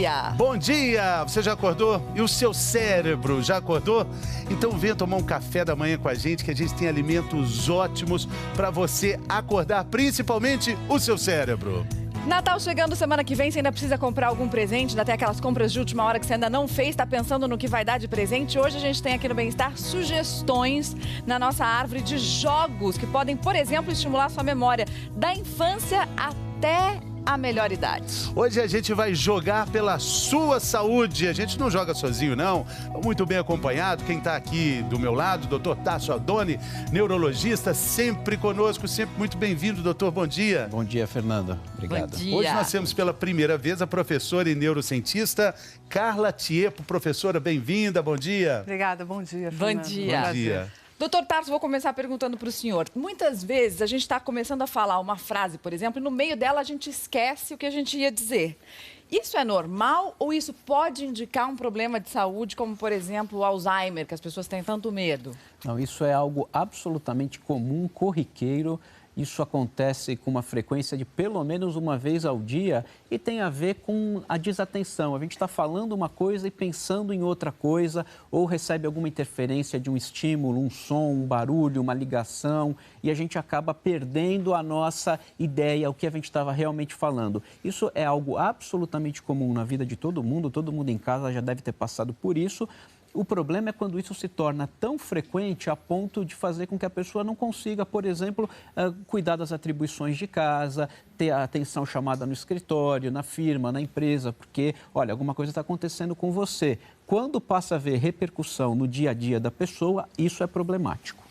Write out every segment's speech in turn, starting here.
dia! Bom dia! Você já acordou? E o seu cérebro já acordou? Então venha tomar um café da manhã com a gente, que a gente tem alimentos ótimos para você acordar, principalmente o seu cérebro. Natal chegando semana que vem, você ainda precisa comprar algum presente, ainda tem aquelas compras de última hora que você ainda não fez, está pensando no que vai dar de presente. Hoje a gente tem aqui no Bem-Estar sugestões na nossa árvore de jogos que podem, por exemplo, estimular sua memória da infância até a melhor idade. Hoje a gente vai jogar pela sua saúde. A gente não joga sozinho, não. Muito bem acompanhado. Quem está aqui do meu lado, doutor Tasso Aldoni, neurologista, sempre conosco, sempre muito bem-vindo, doutor. Bom dia. Bom dia, Fernando. Obrigado. Bom dia. Hoje nós temos pela primeira vez a professora e neurocientista Carla Tiepo. Professora, bem-vinda. Bom dia. Obrigada, bom dia, Bom Fernando. dia. Bom dia. Doutor Tarso, vou começar perguntando para o senhor. Muitas vezes a gente está começando a falar uma frase, por exemplo, e no meio dela a gente esquece o que a gente ia dizer. Isso é normal ou isso pode indicar um problema de saúde, como, por exemplo, o Alzheimer, que as pessoas têm tanto medo? Não, isso é algo absolutamente comum, corriqueiro. Isso acontece com uma frequência de pelo menos uma vez ao dia e tem a ver com a desatenção. A gente está falando uma coisa e pensando em outra coisa, ou recebe alguma interferência de um estímulo, um som, um barulho, uma ligação, e a gente acaba perdendo a nossa ideia, o que a gente estava realmente falando. Isso é algo absolutamente comum na vida de todo mundo em casa já deve ter passado por isso. O problema é quando isso se torna tão frequente a ponto de fazer com que a pessoa não consiga, por exemplo, cuidar das atribuições de casa, ter a atenção chamada no escritório, na firma, na empresa, porque, olha, alguma coisa está acontecendo com você. Quando passa a ver repercussão no dia a dia da pessoa, isso é problemático.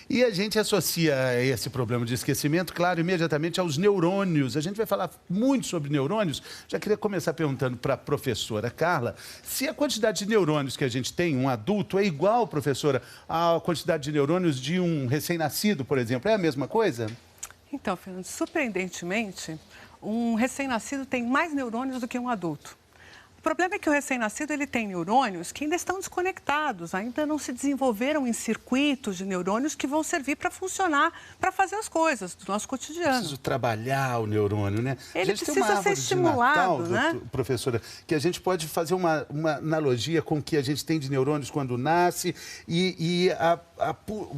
E a gente associa esse problema de esquecimento, claro, imediatamente aos neurônios. A gente vai falar muito sobre neurônios. Já queria começar perguntando para a professora Carla se a quantidade de neurônios que a gente tem, um adulto, é igual, professora, à quantidade de neurônios de um recém-nascido, por exemplo. É a mesma coisa? Então, Fernando, surpreendentemente, um recém-nascido tem mais neurônios do que um adulto. O problema é que o recém-nascido ele tem neurônios que ainda estão desconectados, ainda não se desenvolveram em circuitos de neurônios que vão servir para funcionar, para fazer as coisas do nosso cotidiano. Preciso trabalhar o neurônio, né? Ele a gente precisa tem uma ser árvore estimulado, de Natal, né? Professora, que a gente pode fazer uma analogia com o que a gente tem de neurônios quando nasce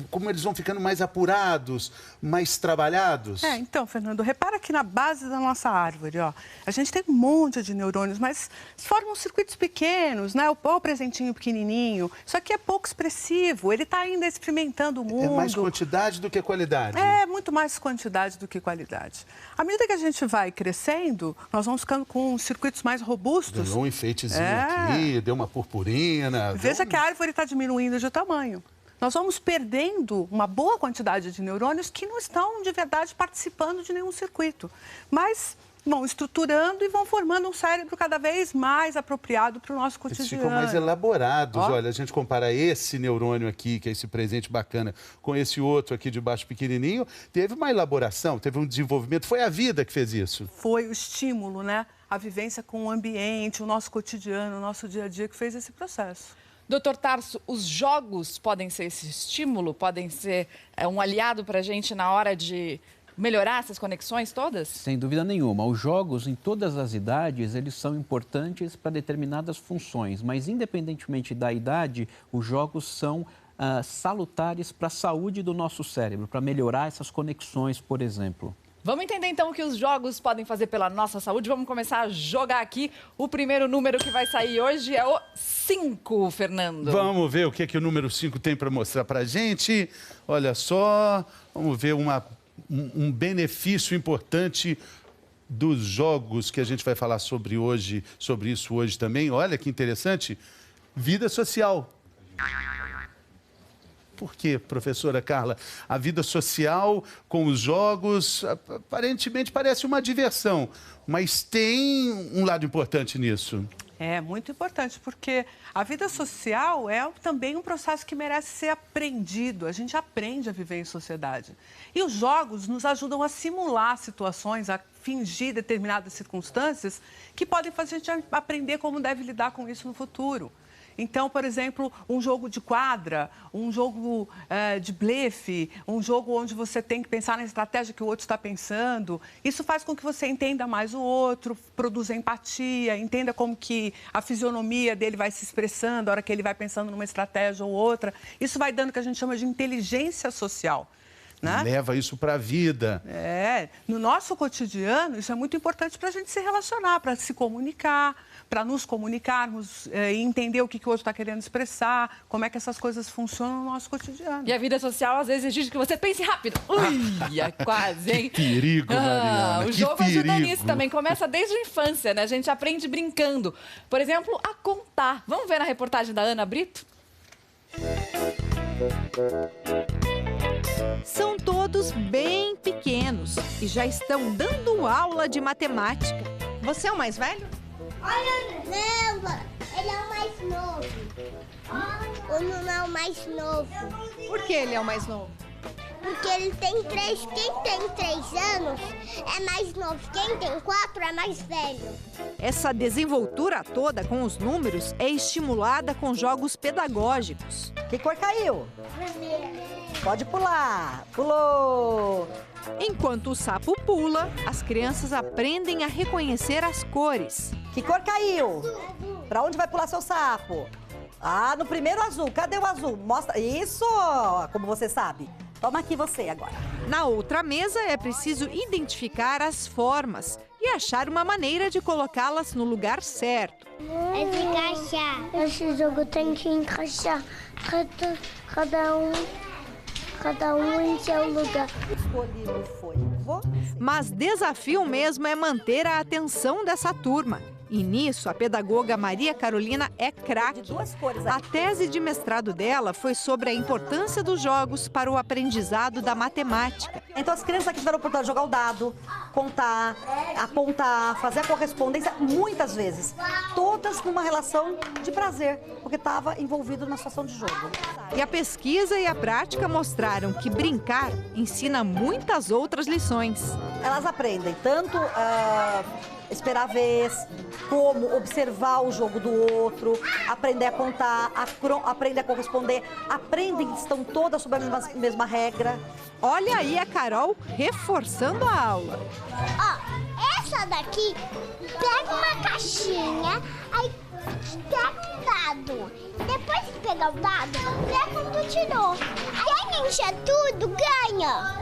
como eles vão ficando mais apurados, mais trabalhados. Então, Fernando, repara que na base da nossa árvore, ó, a gente tem um monte de neurônios, mas formam circuitos pequenos, né? O presentinho pequenininho. Isso aqui é pouco expressivo, ele está ainda experimentando o mundo. É mais quantidade do que qualidade. É, muito mais quantidade do que qualidade. À medida que a gente vai crescendo, nós vamos ficando com circuitos mais robustos. Deu um enfeitezinho aqui, deu uma purpurina. Veja que a árvore está diminuindo de tamanho. Nós vamos perdendo uma boa quantidade de neurônios que não estão, de verdade, participando de nenhum circuito. Mas vão estruturando e vão formando um cérebro cada vez mais apropriado para o nosso cotidiano. Eles ficam mais elaborados. Olha, a gente compara esse neurônio aqui, que é esse presente bacana, com esse outro aqui de baixo pequenininho, teve uma elaboração, teve um desenvolvimento. Foi a vida que fez isso. Foi o estímulo, né? A vivência com o ambiente, o nosso cotidiano, o nosso dia a dia que fez esse processo. Doutor Tarso, os jogos podem ser esse estímulo? Podem ser um aliado para a gente na hora de melhorar essas conexões todas? Sem dúvida nenhuma. Os jogos, em todas as idades, eles são importantes para determinadas funções, mas independentemente da idade, os jogos são salutares para a saúde do nosso cérebro, para melhorar essas conexões, por exemplo. Vamos entender então o que os jogos podem fazer pela nossa saúde. Vamos começar a jogar aqui. O primeiro número que vai sair hoje é o 5, Fernando. Vamos ver o que o número 5 tem para mostrar para a gente. Olha só, vamos ver um benefício importante dos jogos que a gente vai falar sobre isso hoje também. Olha que interessante. Vida social. Por quê, professora Carla? A vida social com os jogos, aparentemente parece uma diversão, mas tem um lado importante nisso. É muito importante, porque a vida social é também um processo que merece ser aprendido. A gente aprende a viver em sociedade. E os jogos nos ajudam a simular situações, a fingir determinadas circunstâncias que podem fazer a gente aprender como deve lidar com isso no futuro. Então, por exemplo, um jogo de quadra, um jogo de blefe, um jogo onde você tem que pensar na estratégia que o outro está pensando, isso faz com que você entenda mais o outro, produza empatia, entenda como que a fisionomia dele vai se expressando, a hora que ele vai pensando numa estratégia ou outra. Isso vai dando o que a gente chama de inteligência social. Né? Leva isso para a vida. No nosso cotidiano, isso é muito importante para a gente se relacionar, para se comunicar, para nos comunicarmos e entender o que o outro está querendo expressar, como é que essas coisas funcionam no nosso cotidiano. E a vida social, às vezes, exige que você pense rápido. Ui, é quase, hein? Que perigo, Mariana, o jogo ajuda nisso também. Começa desde a infância, né? A gente aprende brincando. Por exemplo, a contar. Vamos ver na reportagem da Ana Brito? São todos bem pequenos e já estão dando aula de matemática. Você é o mais velho? Olha, não, ele é o mais novo. O Nuno é o mais novo. Por que ele é o mais novo? Porque ele tem 3, quem tem 3 anos é mais novo, quem tem 4 é mais velho. Essa desenvoltura toda com os números é estimulada com jogos pedagógicos. Que cor caiu? Vermelho. Pode pular. Pulou. Enquanto o sapo pula, as crianças aprendem a reconhecer as cores. Que cor caiu? Pra onde vai pular seu sapo? Ah, no primeiro azul. Cadê o azul? Mostra. Isso! Como você sabe. Toma aqui você agora. Na outra mesa é preciso identificar as formas e achar uma maneira de colocá-las no lugar certo. É de encaixar. Esse jogo tem que encaixar cada um em seu lugar. Escolhi, não foi. Mas desafio mesmo é manter a atenção dessa turma. E nisso, a pedagoga Maria Carolina é craque. A tese de mestrado dela foi sobre a importância dos jogos para o aprendizado da matemática. Então, as crianças aqui tiveram a oportunidade de jogar o dado, contar, apontar, fazer a correspondência, muitas vezes. Todas numa relação de prazer, porque estava envolvido na situação de jogo. E a pesquisa e a prática mostraram que brincar ensina muitas outras lições. Elas aprendem tanto esperar a vez, como observar o jogo do outro, aprender a contar, aprender a corresponder, aprendem que estão todas sob a mesma regra. Olha aí a Carol reforçando a aula. Ó, essa daqui, pega uma caixinha, aí pega um dado. Depois de pegar o dado, vê quando tirou. Quem encher tudo, ganha.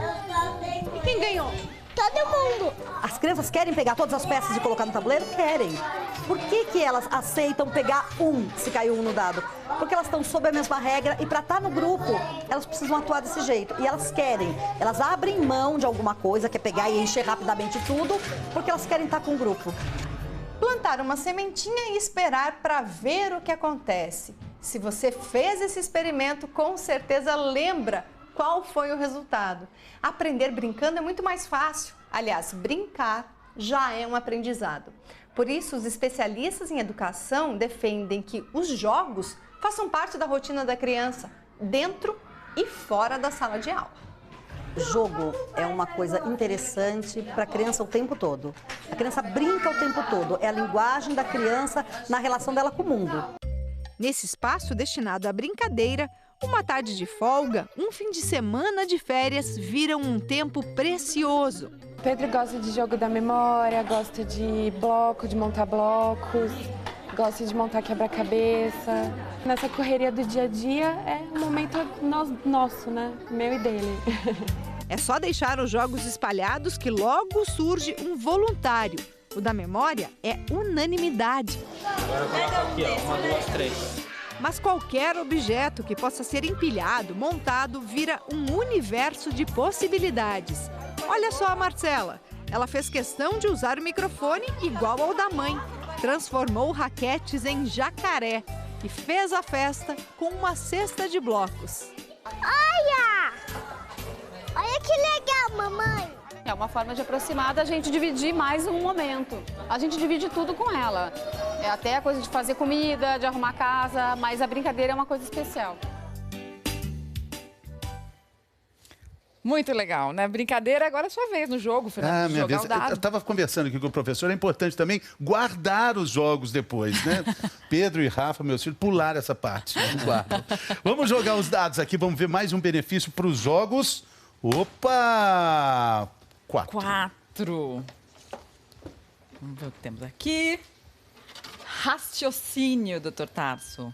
E quem ganhou? Todo mundo. As crianças querem pegar todas as peças e colocar no tabuleiro? Querem. Por que elas aceitam pegar se caiu um no dado? Porque elas estão sob a mesma regra e para estar no grupo, elas precisam atuar desse jeito. E elas querem, elas abrem mão de alguma coisa, que é pegar e encher rapidamente tudo, porque elas querem estar com o grupo. Plantar uma sementinha e esperar para ver o que acontece. Se você fez esse experimento, com certeza lembra qual foi o resultado. Aprender brincando é muito mais fácil. Aliás, brincar já é um aprendizado. Por isso, os especialistas em educação defendem que os jogos façam parte da rotina da criança, dentro e fora da sala de aula. O jogo é uma coisa interessante para a criança o tempo todo. A criança brinca o tempo todo. É a linguagem da criança na relação dela com o mundo. Nesse espaço destinado à brincadeira, uma tarde de folga, um fim de semana de férias viram um tempo precioso. Pedro gosta de jogo da memória, gosta de bloco, de montar blocos, gosta de montar quebra-cabeça. Nessa correria do dia a dia é um momento nosso, né? Meu e dele. É só deixar os jogos espalhados que logo surge um voluntário. O da memória é unanimidade. Agora coloca aqui, ó, 1, 2, 3. Mas qualquer objeto que possa ser empilhado, montado, vira um universo de possibilidades. Olha só a Marcela. Ela fez questão de usar o microfone igual ao da mãe. Transformou raquetes em jacaré e fez a festa com uma cesta de blocos. Olha! Olha que legal, mamãe! É uma forma de aproximar da gente dividir mais um momento. A gente divide tudo com ela. É até a coisa de fazer comida, de arrumar casa, mas a brincadeira é uma coisa especial. Muito legal, né? Brincadeira, agora é sua vez no jogo, Fernando. Minha vez. Eu estava conversando aqui com o professor, é importante também guardar os jogos depois, né? Pedro e Rafa, meus filhos, pular essa parte. Guardam. Vamos jogar os dados aqui, vamos ver mais um benefício para os jogos. Opa! 4. Vamos ver o que temos aqui. Raciocínio, doutor Tarso.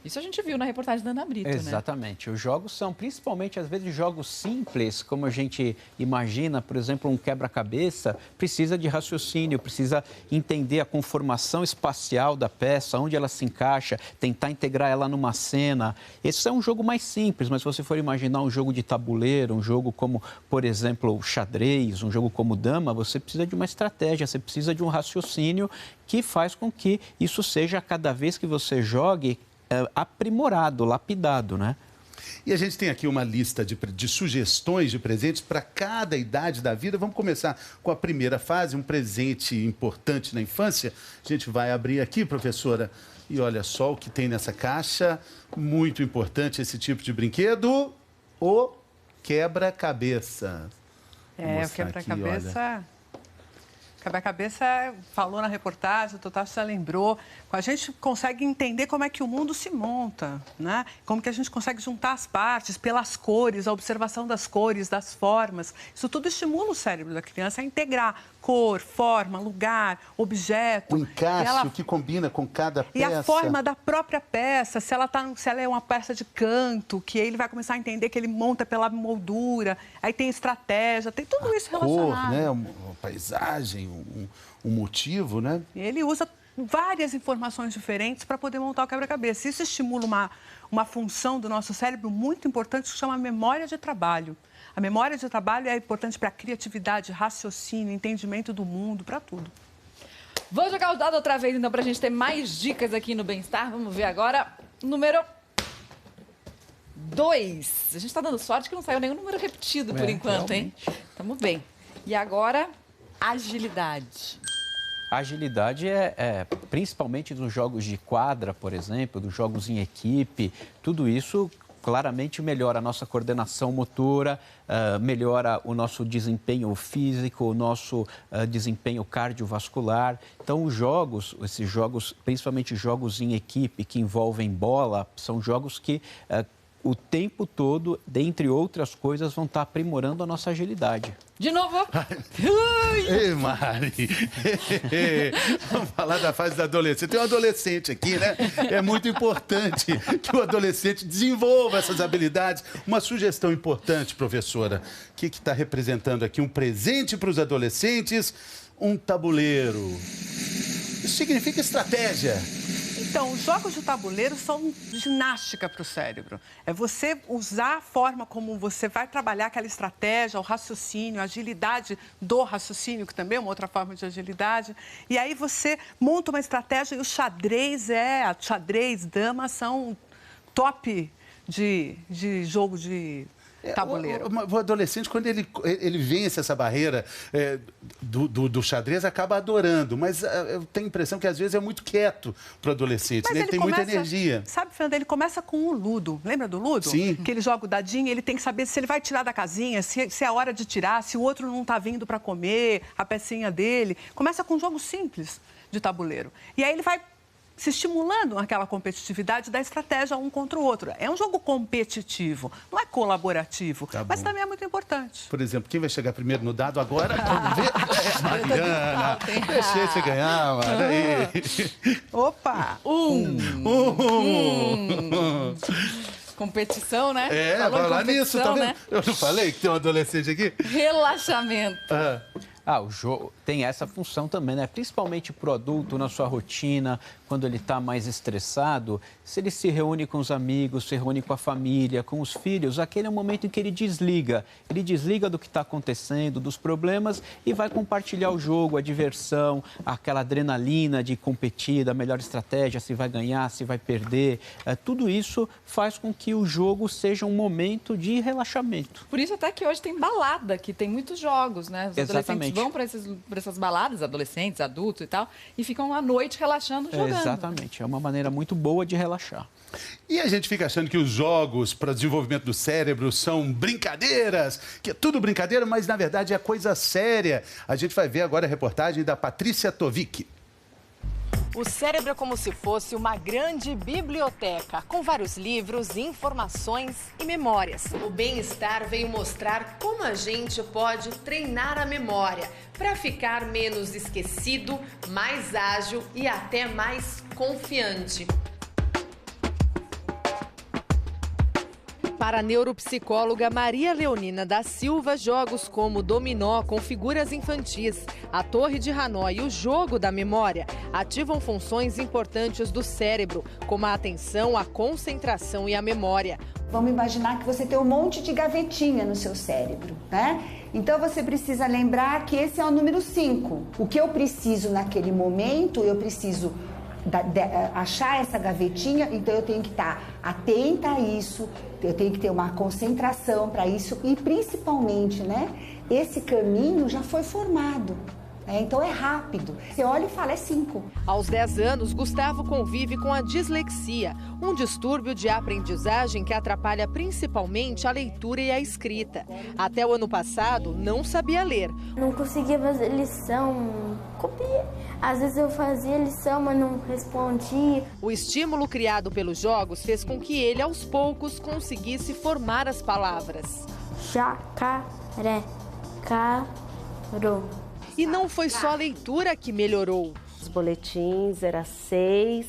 Isso a gente viu na reportagem da Ana Brito, Exatamente. Os jogos são, principalmente, às vezes, jogos simples, como a gente imagina, por exemplo, um quebra-cabeça, precisa de raciocínio, precisa entender a conformação espacial da peça, onde ela se encaixa, tentar integrar ela numa cena. Esse é um jogo mais simples, mas se você for imaginar um jogo de tabuleiro, um jogo como, por exemplo, o xadrez, um jogo como dama, você precisa de uma estratégia, você precisa de um raciocínio que faz com que isso seja, cada vez que você jogue, aprimorado, lapidado, né? E a gente tem aqui uma lista de sugestões de presentes para cada idade da vida. Vamos começar com a primeira fase, um presente importante na infância. A gente vai abrir aqui, professora, e olha só o que tem nessa caixa. Muito importante esse tipo de brinquedo, o quebra-cabeça. O quebra-cabeça... Quebra-cabeça, falou na reportagem, o Total já lembrou. A gente consegue entender como é que o mundo se monta, né? Como que a gente consegue juntar as partes pelas cores, a observação das cores, das formas. Isso tudo estimula o cérebro da criança a integrar cor, forma, lugar, objeto. O encaixe, o que combina com cada peça. E a forma da própria peça, se ela é uma peça de canto, que aí ele vai começar a entender que ele monta pela moldura, aí tem estratégia, tem tudo isso relacionado. Cor, né? Uma paisagem, um motivo, né? E ele usa várias informações diferentes para poder montar o quebra-cabeça. Isso estimula uma função do nosso cérebro muito importante que se chama memória de trabalho. A memória de trabalho é importante para a criatividade, raciocínio, entendimento do mundo, para tudo. Vou jogar o dado outra vez, então, para a gente ter mais dicas aqui no Bem-Estar. Vamos ver agora. Número 2. A gente está dando sorte que não saiu nenhum número repetido por enquanto, realmente. Hein? Tamo bem. E agora, agilidade. A agilidade principalmente nos jogos de quadra, por exemplo, dos jogos em equipe, tudo isso claramente melhora a nossa coordenação motora, melhora o nosso desempenho físico, o nosso desempenho cardiovascular. Então, esses jogos, principalmente jogos em equipe que envolvem bola, são jogos que o tempo todo, dentre outras coisas, vão estar aprimorando a nossa agilidade. De novo. Ei, Mari. Vamos falar da fase da adolescência. Tem um adolescente aqui, né? É muito importante que o adolescente desenvolva essas habilidades. Uma sugestão importante, professora. O que está representando aqui? Um presente para os adolescentes, um tabuleiro. Isso significa estratégia. Então, os jogos de tabuleiro são ginástica para o cérebro. É você usar a forma como você vai trabalhar aquela estratégia, o raciocínio, a agilidade do raciocínio, que também é uma outra forma de agilidade. E aí você monta uma estratégia e o xadrez, dama são top de jogo de tabuleiro. O adolescente, quando ele vence essa barreira do xadrez, acaba adorando. Mas eu tenho a impressão que, às vezes, é muito quieto para o adolescente. Né? Ele tem muita energia. Sabe, Fernando, ele começa com o ludo. Lembra do ludo? Sim. Que ele joga o dadinho, ele tem que saber se ele vai tirar da casinha, se é hora de tirar, se o outro não está vindo para comer a pecinha dele. Começa com um jogo simples de tabuleiro. E aí ele vai se estimulando aquela competitividade da estratégia um contra o outro. É um jogo competitivo, não é colaborativo, mas também é muito importante. Por exemplo, quem vai chegar primeiro no dado agora? Vamos ver. Mariana, deixei você ganhar, Mari. Opa! Competição, né? Vai lá nisso, tá vendo? Né? Eu não falei que tem um adolescente aqui? Relaxamento. O jogo tem essa função também, né? Principalmente para o adulto, na sua rotina, quando ele está mais estressado, se ele se reúne com os amigos, se reúne com a família, com os filhos, aquele é o momento em que ele desliga. Ele desliga do que está acontecendo, dos problemas e vai compartilhar o jogo, a diversão, aquela adrenalina de competir, da melhor estratégia, se vai ganhar, se vai perder. Tudo isso faz com que o jogo seja um momento de relaxamento. Por isso até que hoje tem balada, que tem muitos jogos, né? Os adolescentes vão para essas baladas, adolescentes, adultos e tal, e ficam à noite relaxando, jogando. Exatamente, é uma maneira muito boa de relaxar. E a gente fica achando que os jogos para desenvolvimento do cérebro são brincadeiras, que é tudo brincadeira, mas na verdade é coisa séria. A gente vai ver agora a reportagem da Patrícia Tovic. O cérebro é como se fosse uma grande biblioteca, com vários livros, informações e memórias. O bem-estar veio mostrar como a gente pode treinar a memória para ficar menos esquecido, mais ágil e até mais confiante. Para a neuropsicóloga Maria Leonina da Silva, jogos como dominó com figuras infantis, a torre de Hanoi e o jogo da memória ativam funções importantes do cérebro, como a atenção, a concentração e a memória. Vamos imaginar que você tem um monte de gavetinha no seu cérebro, né? Então você precisa lembrar que esse é o número 5. O que eu preciso naquele momento, eu preciso achar essa gavetinha, então eu tenho que estar atenta a isso, eu tenho que ter uma concentração para isso e principalmente, né, esse caminho já foi formado, né, então é rápido. Você olha e fala, é 5. Aos 10 anos, Gustavo convive com a dislexia, um distúrbio de aprendizagem que atrapalha principalmente a leitura e a escrita. Até o ano passado, não sabia ler. Não conseguia fazer lição, copiei. Às vezes eu fazia lição, mas não respondia. O estímulo criado pelos jogos fez com que ele, aos poucos, conseguisse formar as palavras. Jacaré, caro. E não foi só a leitura que melhorou. Os boletins era 6.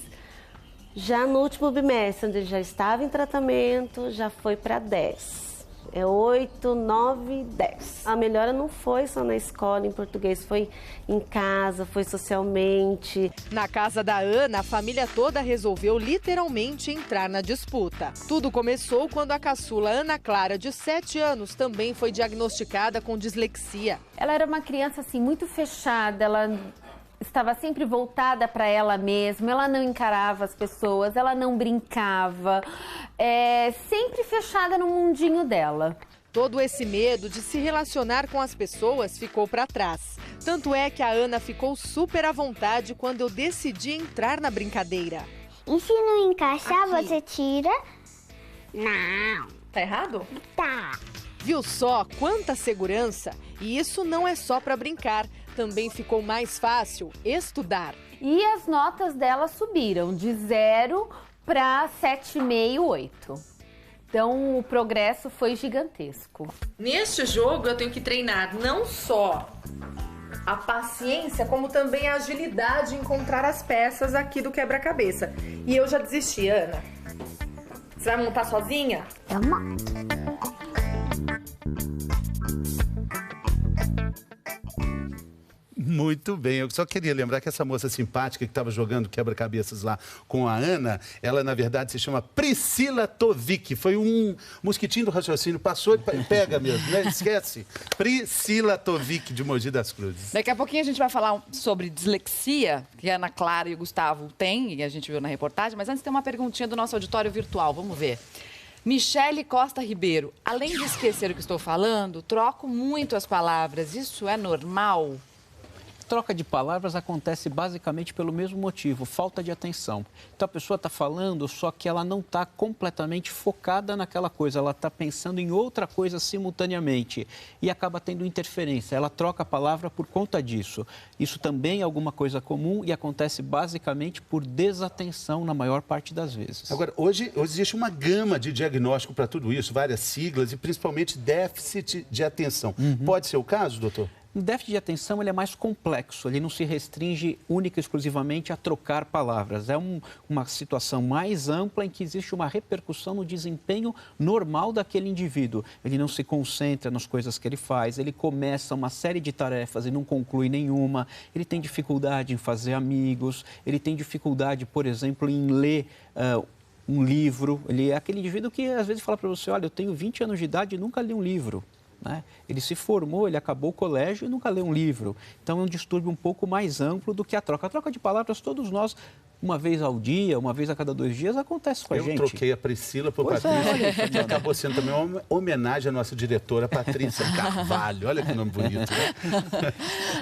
Já no último bimestre, onde ele já estava em tratamento, já foi para 10. É 8, 9, 10. A melhora não foi só na escola em português, foi em casa, foi socialmente. Na casa da Ana, a família toda resolveu literalmente entrar na disputa. Tudo começou quando a caçula Ana Clara, de 7 anos, também foi diagnosticada com dislexia. Ela era uma criança assim muito fechada, ela estava sempre voltada para ela mesma, ela não encarava as pessoas, ela não brincava, sempre fechada no mundinho dela. Todo esse medo de se relacionar com as pessoas ficou para trás. Tanto é que a Ana ficou super à vontade quando eu decidi entrar na brincadeira. E se não encaixar, você tira? Não. Tá errado? Tá. Viu só quanta segurança? E isso não é só para brincar. Também ficou mais fácil estudar. E as notas dela subiram de 0 para 7,5, 8. Então o progresso foi gigantesco. Neste jogo eu tenho que treinar não só a paciência, como também a agilidade em encontrar as peças aqui do quebra-cabeça. E eu já desisti, Ana. Você vai montar sozinha? Eu monto. Muito bem, eu só queria lembrar que essa moça simpática que estava jogando quebra-cabeças lá com a Ana, ela na verdade se chama Priscila Tovic, foi um mosquitinho do raciocínio, passou e pega mesmo, né? Esquece. Priscila Tovic, de Mogi das Cruzes. Daqui a pouquinho a gente vai falar sobre dislexia, que a Ana Clara e o Gustavo têm, e a gente viu na reportagem, mas antes tem uma perguntinha do nosso auditório virtual, vamos ver. Michele Costa Ribeiro, além de esquecer o que estou falando, troco muito as palavras, isso é normal? Troca de palavras acontece basicamente pelo mesmo motivo, falta de atenção. Então a pessoa está falando, só que ela não está completamente focada naquela coisa, ela está pensando em outra coisa simultaneamente e acaba tendo interferência. Ela troca a palavra por conta disso. Isso também é alguma coisa comum e acontece basicamente por desatenção na maior parte das vezes. Agora, hoje existe uma gama de diagnóstico para tudo isso, várias siglas e principalmente déficit de atenção. Pode ser o caso, doutor? O déficit de atenção ele é mais complexo, ele não se restringe única e exclusivamente a trocar palavras. É uma situação mais ampla em que existe uma repercussão no desempenho normal daquele indivíduo. Ele não se concentra nas coisas que ele faz, ele começa uma série de tarefas e não conclui nenhuma, ele tem dificuldade em fazer amigos, ele tem dificuldade, por exemplo, em ler um livro. Ele é aquele indivíduo que às vezes fala para você, olha, eu tenho 20 anos de idade e nunca li um livro. Né? Ele se formou, ele acabou o colégio e nunca leu um livro. Então é um distúrbio um pouco mais amplo do que a troca. A troca de palavras todos nós uma vez ao dia, uma vez a cada 2 dias, acontece com a gente. Eu troquei a Priscila por Patrícia, que acabou sendo também uma homenagem à nossa diretora, Patrícia Carvalho. Olha que nome bonito, né?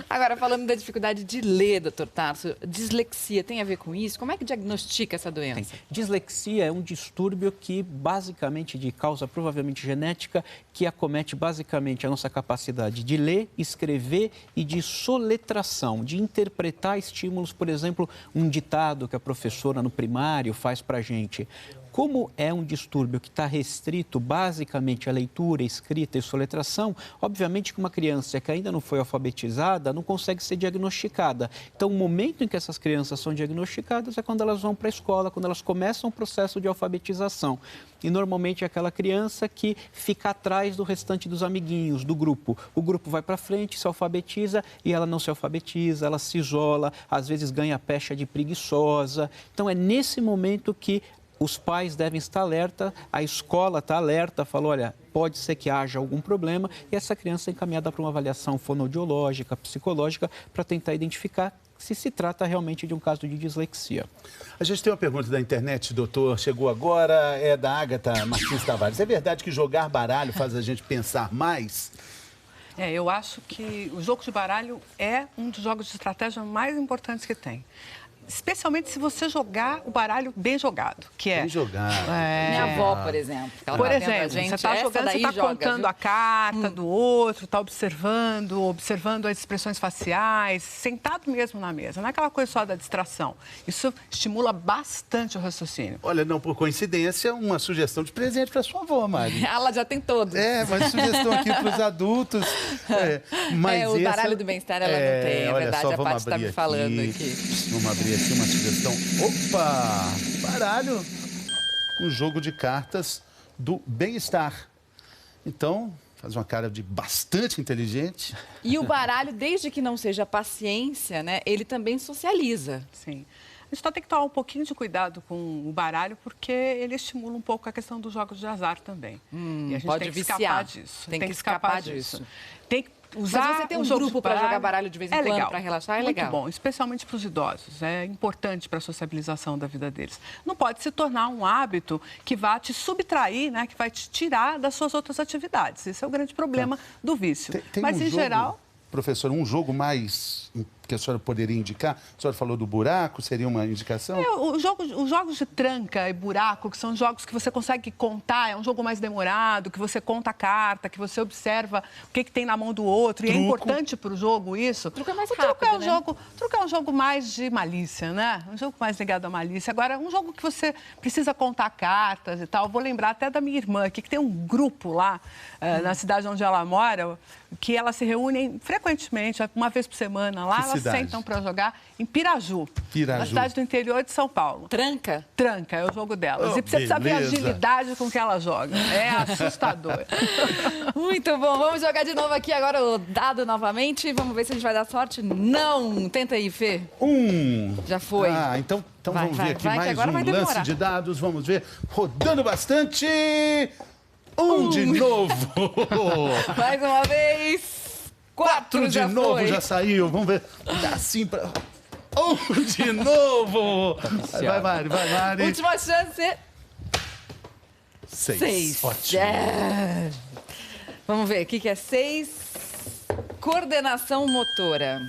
Agora, falando da dificuldade de ler, doutor Tarso, dislexia tem a ver com isso? Como é que diagnostica essa doença? Dislexia é um distúrbio que basicamente de causa provavelmente genética, que acomete basicamente a nossa capacidade de ler, escrever e de soletração, de interpretar estímulos, por exemplo, um ditado que a professora no primário faz para a gente. Como é um distúrbio que está restrito basicamente à leitura, escrita e soletração, obviamente que uma criança que ainda não foi alfabetizada não consegue ser diagnosticada. Então, o momento em que essas crianças são diagnosticadas é quando elas vão para a escola, quando elas começam o processo de alfabetização. E normalmente é aquela criança que fica atrás do restante dos amiguinhos, do grupo. O grupo vai para frente, se alfabetiza e ela não se alfabetiza, ela se isola, às vezes ganha pecha de preguiçosa. Então, é nesse momento que os pais devem estar alerta, a escola está alerta, falou, olha, pode ser que haja algum problema e essa criança é encaminhada para uma avaliação fonoaudiológica, psicológica, para tentar identificar se trata realmente de um caso de dislexia. A gente tem uma pergunta da internet, doutor, chegou agora, é da Ágata Martins Tavares. É verdade que jogar baralho faz a gente pensar mais? Eu acho que o jogo de baralho é um dos jogos de estratégia mais importantes que tem. Especialmente se você jogar o baralho bem jogado, que é... Bem jogado. Minha avó, por exemplo. Por exemplo, você está jogando, você está contando a carta do outro, está observando as expressões faciais, sentado mesmo na mesa. Não é aquela coisa só da distração. Isso estimula bastante o raciocínio. Olha, não por coincidência, uma sugestão de presente para sua avó, Mari. Ela já tem todos. Mas sugestão aqui para os adultos. Mas o baralho do bem-estar ela não tem, é verdade. A Paty está me falando aqui. Vamos abrir aqui uma sugestão. Opa! Baralho. Um jogo de cartas do bem-estar. Então, faz uma cara de bastante inteligente. E o baralho, desde que não seja paciência, né, ele também socializa. Sim. A gente só tem que tomar um pouquinho de cuidado com o baralho, porque ele estimula um pouco a questão dos jogos de azar também. E a gente pode tem que escapar disso. Tem que escapar disso. Tem que usar. Mas você tem um grupo para jogar baralho de vez em quando, para relaxar, é legal. Muito bom, especialmente para os idosos. É importante para a socialização da vida deles. Não pode se tornar um hábito que vá te subtrair, né, que vai te tirar das suas outras atividades. Esse é o grande problema do vício. Mas, em geral... Professor, um jogo mais que a senhora poderia indicar? A senhora falou do buraco, seria uma indicação? Os jogos de tranca e buraco, que são jogos que você consegue contar, é um jogo mais demorado, que você conta a carta, que você observa o que tem na mão do outro. Truco. E é importante para o jogo isso. Truco é mais rápido, Truco é um jogo mais de malícia, né? Um jogo mais ligado à malícia. Agora, um jogo que você precisa contar cartas e tal. Vou lembrar até da minha irmã aqui, que tem um grupo lá na cidade onde ela mora, que elas se reúnem frequentemente, uma vez por semana lá. Elas sentam para jogar em Piraju, na cidade do interior de São Paulo. Tranca? Tranca, é o jogo delas. E precisa saber a agilidade com que elas jogam. É assustador. Muito bom. Vamos jogar de novo aqui agora o dado novamente. Vamos ver se a gente vai dar sorte. Não! Tenta aí, Fê. Já foi. Então vamos ver aqui mais um lance de dados. Vamos ver. Rodando bastante. De novo. Mais uma vez. 4 de novo já saiu. Vamos ver. Assim para... de novo. Vai, Mari. Última chance. 6. Ótimo. Vamos ver. O que é 6? Coordenação motora.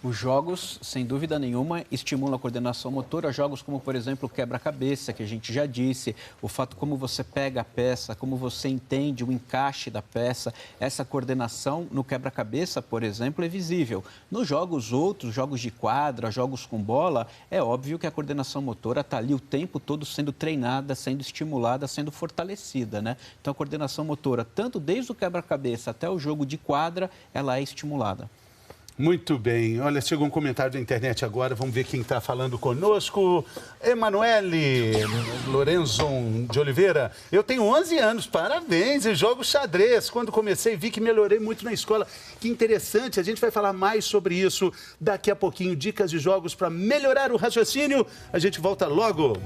Os jogos, sem dúvida nenhuma, estimulam a coordenação motora. Jogos como, por exemplo, o quebra-cabeça, que a gente já disse, o fato como você pega a peça, como você entende o encaixe da peça. Essa coordenação no quebra-cabeça, por exemplo, é visível. Nos jogos outros, jogos de quadra, jogos com bola, é óbvio que a coordenação motora está ali o tempo todo sendo treinada, sendo estimulada, sendo fortalecida, né? Então, a coordenação motora, tanto desde o quebra-cabeça até o jogo de quadra, ela é estimulada. Muito bem. Olha, chegou um comentário da internet agora. Vamos ver quem está falando conosco. Emanuele Lorenzon de Oliveira. Eu tenho 11 anos, parabéns. Eu jogo xadrez. Quando comecei, vi que melhorei muito na escola. Que interessante. A gente vai falar mais sobre isso daqui a pouquinho. Dicas de jogos para melhorar o raciocínio. A gente volta logo.